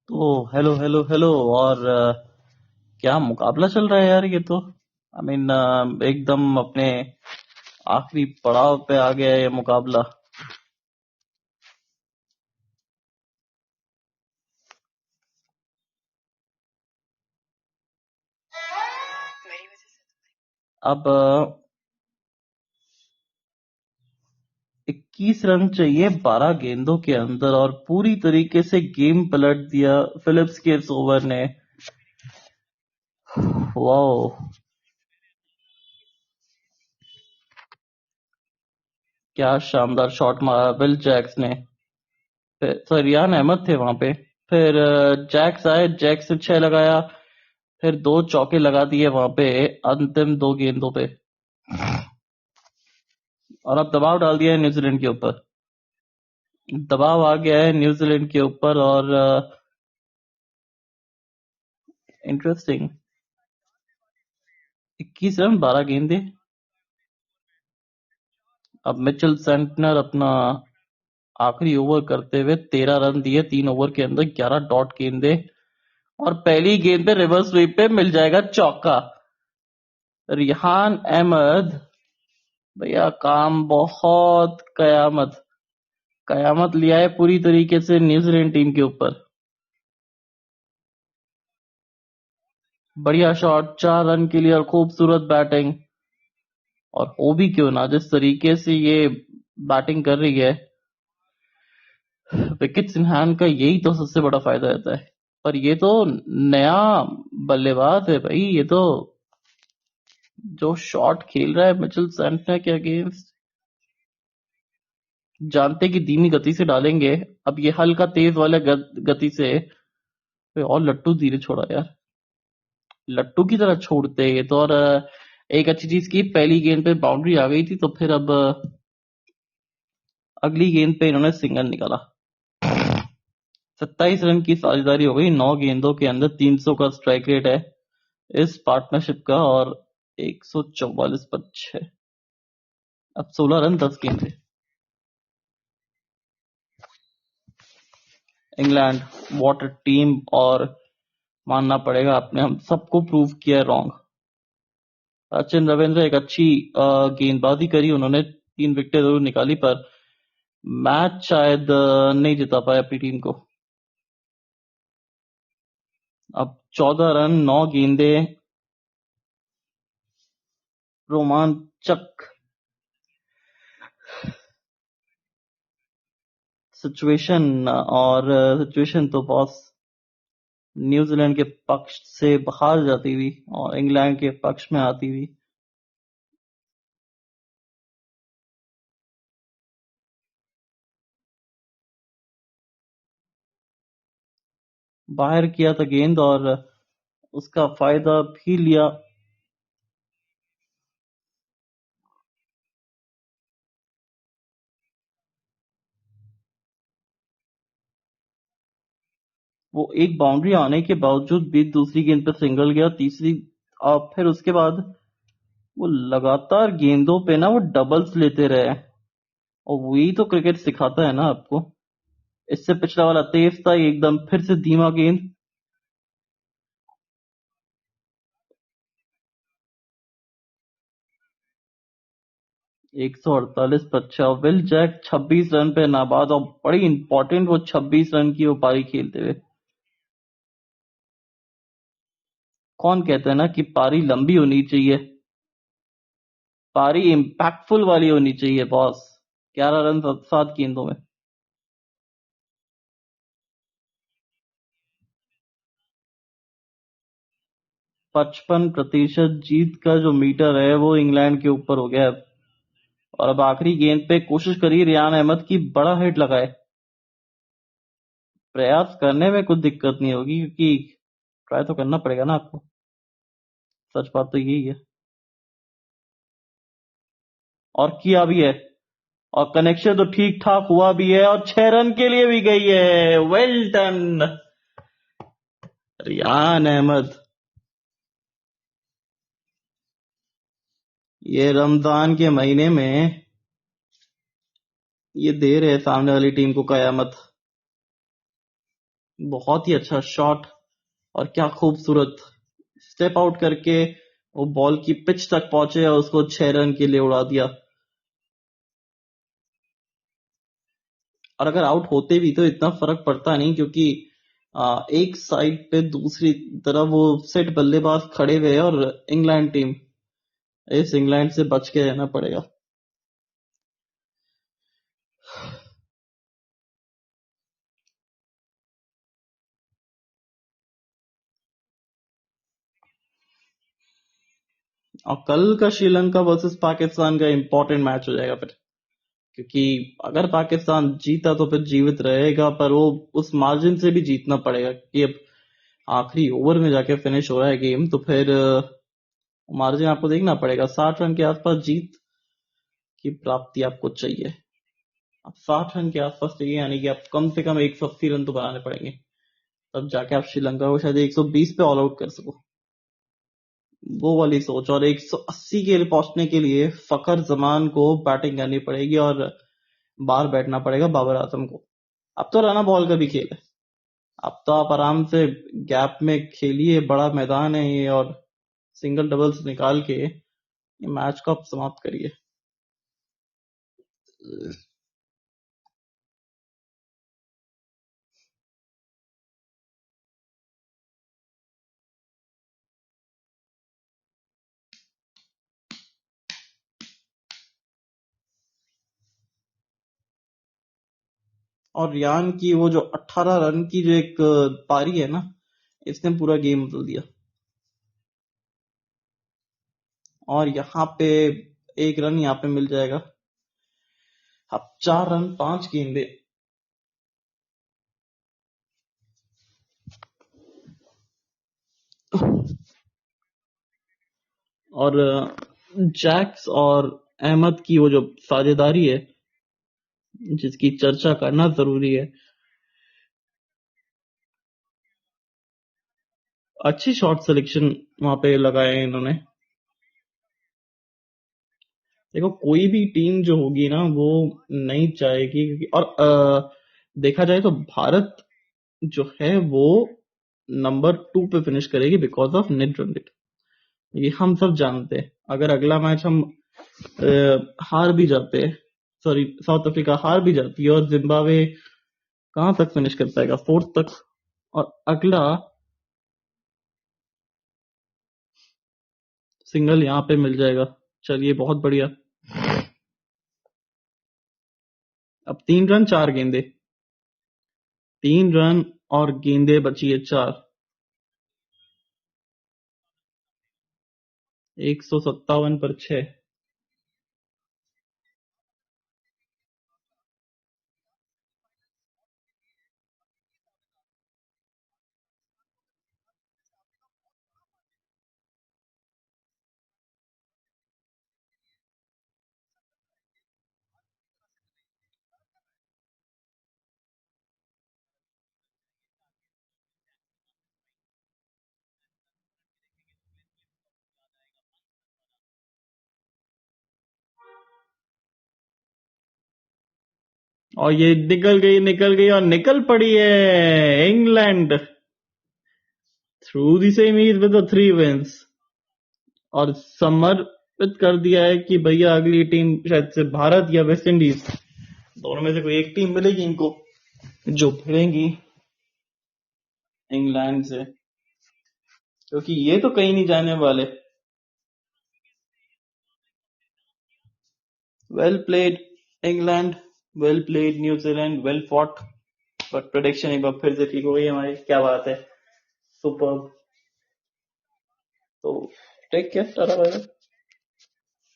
तो hello hello hello. और क्या मुकाबला चल रहा है यार, ये तो आई मीन एकदम अपने आखिरी पड़ाव पे आ गया है ये मुकाबला। अब 21 रन चाहिए 12 गेंदों के अंदर और पूरी तरीके से गेम पलट दिया फिलिप्स के इस ओवर ने। वाओ, क्या शानदार शॉट मारा विल जैक्स ने। फिर रियान अहमद थे वहां पे। फिर जैक्स आए, जैक्स ने 6 लगाया। फिर 2 चौके लगा दिए वहां पे अंतिम 2 गेंदों पे। और अब दबाव डाल दिया है न्यूजीलैंड के ऊपर। दबाव आ गया है न्यूजीलैंड के ऊपर और इंटरेस्टिंग। 21 रन 12 गेंदे। अब मिचेल सेंटनर अपना आखिरी ओवर करते हुए 13 रन दिए 3 ओवर के अंदर, 11 डॉट गेंदे। और पहली गेंद पे रिवर्स स्वीप पे मिल जाएगा चौका। रिहान अहमद भैया, काम बहुत कयामत कयामत लिया है पूरी तरीके से न्यूजीलैंड टीम के ऊपर। बढ़िया शॉट, 4 रन के लिए और खूबसूरत बैटिंग। और हो भी क्यों ना, जिस तरीके से ये बैटिंग कर रही है, विकेट्स इन हैंड का यही तो सबसे बड़ा फायदा रहता है। पर ये तो नया बल्लेबाज है भाई, ये तो जो शॉट खेल रहा है मिचेल सैंटनर के अगेंस्ट। जानते कि धीमी गति से डालेंगे, अब ये हल्का तेज वाले गति से। और लट्टू धीरे छोड़ा यार, लट्टू की तरह छोड़ते ये तो। और एक अच्छी चीज की, पहली गेंद पे बाउंड्री आ गई थी तो फिर अब अगली गेंद पे इन्होंने सिंगल निकाला। 27 रन की साझेदारी हो गई 9 गेंदों के अंदर। 300 का स्ट्राइक रेट है इस पार्टनरशिप का और 144 पर 6। अब 16 रन 10 गेंद थे। England, what a team. और मानना पड़ेगा, आपने हम सबको प्रूव किया है रॉन्ग। सचिन रविंद्र एक अच्छी गेंदबाजी करी उन्होंने, 3 विकेटें जरूर निकाली पर मैच शायद नहीं जिता पाए अपनी टीम को। अब 14 रन 9 गेंदे, रोमांचक सिचुएशन। और सिचुएशन तो बॉस न्यूजीलैंड के पक्ष से बाहर जाती हुई और इंग्लैंड के पक्ष में आती हुई। बाहर किया था गेंद और उसका फायदा भी लिया। वो एक बाउंड्री आने के बावजूद भी दूसरी गेंद पे सिंगल गया, तीसरी। और फिर उसके बाद वो लगातार गेंदों पे ना वो डबल्स लेते रहे। और वही तो क्रिकेट सिखाता है ना आपको। इससे पिछला वाला तेज था एकदम, फिर से धीमा गेंद। 148 पर 6। विल जैक 26 रन पे नाबाद और बड़ी इंपॉर्टेंट वो 26 रन की वो पारी खेलते हुए। कौन कहता है ना कि पारी लंबी होनी चाहिए, पारी इम्पैक्टफुल वाली होनी चाहिए बॉस। 11 रन 7 गेंदों में। 55% जीत का जो मीटर है वो इंग्लैंड के ऊपर हो गया है। और अब आखिरी गेंद पे कोशिश करी रियान अहमद की बड़ा हिट लगाए। प्रयास करने में कुछ दिक्कत नहीं होगी क्योंकि ट्राई तो करना पड़ेगा ना आपको। सच बात तो यही है। और किया भी है। और कनेक्शन तो ठीक ठाक हुआ भी है और 6 रन के लिए भी गई है। Well done Riyan Ahmad. ये रमजान के महीने में ये दे रहे सामने वाली टीम को कयामत। बहुत ही अच्छा शॉट, और क्या खूबसूरत स्टेप आउट करके वो बॉल की पिच तक पहुंचे और उसको 6 रन के लिए उड़ा दिया। और अगर आउट होते भी तो इतना फर्क पड़ता नहीं, क्योंकि एक साइड पे दूसरी तरफ वो सेट बल्लेबाज खड़े हुए हैं, और इंग्लैंड टीम, इस इंग्लैंड से बच के रहना पड़ेगा। और कल का श्रीलंका वर्सेस पाकिस्तान का इंपॉर्टेंट मैच हो जाएगा फिर, क्योंकि अगर पाकिस्तान जीता तो फिर जीवित रहेगा, पर वो उस मार्जिन से भी जीतना पड़ेगा कि अब आखिरी ओवर में जाके फिनिश हो रहा है गेम, तो फिर मार्जिन आपको देखना पड़ेगा। 60 रन के आसपास जीत की प्राप्ति आपको चाहिए। अब 60 रन के आसपास चाहिए, यानी कि आप कम से कम 180 रन तो बनाने पड़ेंगे, तब जाके आप श्रीलंका को शायद 120 पे ऑल आउट कर सको। वो वाली सोच। और 180 के लिए पहुंचने के लिए फखर जमान को बैटिंग करनी पड़ेगी, और बाहर बैठना पड़ेगा बाबर आजम को। अब तो राना बॉल का भी खेल है, अब तो आप आराम से गैप में खेलिए, बड़ा मैदान है ये, और सिंगल डबल्स निकाल के ये मैच को आप समाप्त करिए। और रियान की वो जो 18 रन की जो एक पारी है ना, इसने पूरा गेम बदल दिया। और यहाँ पे 1 रन यहाँ पे मिल जाएगा। अब 4 रन 5 गेंदे। और जैक्स और अहमद की वो जो साझेदारी है, जिसकी चर्चा करना जरूरी है। अच्छी शॉट सिलेक्शन वहां पे लगाए हैं इन्होंने। देखो, कोई भी टीम जो होगी ना, वो नहीं चाहेगी, क्योंकि और देखा जाए तो भारत जो है वो नंबर 2 पे फिनिश करेगी because of net run rate. ये हम सब जानते हैं। अगर अगला मैच हम हार भी जाते हैं, सॉरी साउथ अफ्रीका हार भी जाती है, और जिम्बाब्वे कहां तक फिनिश कर पाएगा, 4th तक। और अगला सिंगल यहाँ पे मिल जाएगा। चलिए, बहुत बढ़िया। अब 3 रन 4 गेंदे। 3 रन और गेंदे बची है 4। 157 पर 6। और ये निकल गई और निकल पड़ी है England through the semis with 3 wins. और समर्पित कर दिया है कि भैया अगली टीम शायद से भारत या वेस्ट इंडीज, दोनों में से कोई एक टीम मिलेगी इनको जो भिड़ेंगी इंग्लैंड से, क्योंकि ये तो कहीं नहीं जाने वाले। Well played England, well played New Zealand, well fought. But prediction एक बार फिर से ठीक हो गई हमारी, क्या बात है, सुपर। तो take care, tata bye bye.